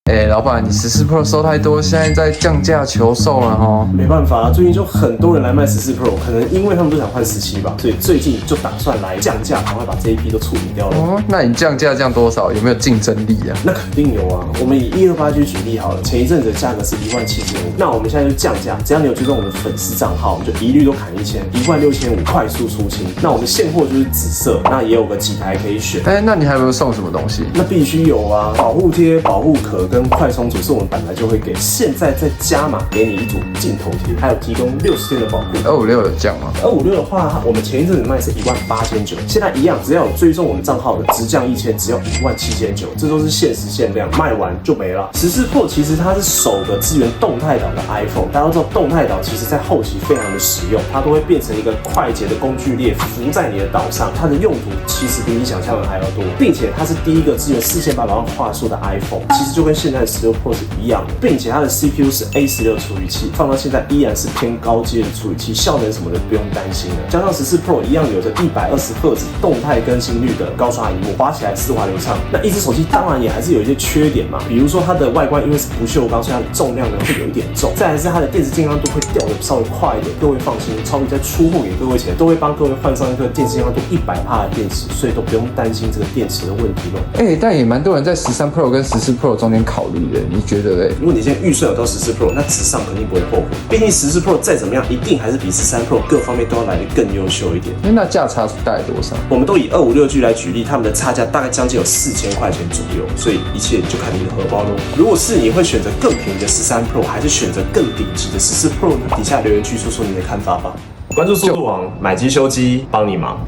老板，你14 Pro 收太多，现在在降价求售了哦。没办法，最近就很多人来卖14 Pro，可能因为他们都想换17吧，所以最近就打算来降价，赶快把这一批都处理掉了。哦，那你降价降多少？有没有竞争力啊？那肯定有啊。我们以128G 举例好了，前一阵子的价格是17500，那我们现在就降价，只要你有追踪我们的粉丝账号，就一律都砍1000，16500快速出清。那我们现货就是紫色，那也有个几台可以选。那你还有没有送什么东西？那必须有啊，保护贴、保护壳跟快充组是我们本来就会给，现在再加码给你一组镜头贴，还有提供60天的保护。256有降吗？256的话，我们前一阵子卖是18900，现在一样，只要有追踪我们账号的，直降1000，只要17900，这都是限时限量，卖完就没了。14 Pro 其实它是首个支援动态岛的 iPhone， 大家都知道动态岛其实在后期非常的实用，它都会变成一个快捷的工具列浮在你的岛上，它的用途其实比你想象的还要多，并且它是第一个支援4800万画素的 iPhone， 其实就跟现在的16 Pro 是一样的，并且它的 CPU 是 A16 处理器，放到现在依然是偏高阶的处理器，效能什么的不用担心了。加上14 Pro 一样有着120赫兹动态更新率的高刷萤幕，滑起来丝滑流畅。那一只手机当然也还是有一些缺点嘛，比如说它的外观因为是不锈钢，所以它的重量呢会有一点重，再来是它的电池健康度会掉的稍微快一点。各位放心，超宇在出货给各位前都会帮各位换上一颗电池健康度100%的电池，所以都不用担心这个电池的问题了。但也蛮多人在13 Pro 跟14 Pro 中间考虑的，你觉得嘞？如果你现在预算有到14 Pro， 那直上肯定不会后悔。毕竟14 Pro 再怎么样，一定还是比13 Pro 各方面都要来得更优秀一点。那价差大概多少？我们都以256G 来举例，他们的差价大概将近有4000块钱左右，所以一切就看你的荷包喽。如果是你会选择更便宜的13 Pro， 还是选择更顶级的14 Pro 呢？底下留言区说说你的看法吧。关注速度王，买机修机，帮你忙。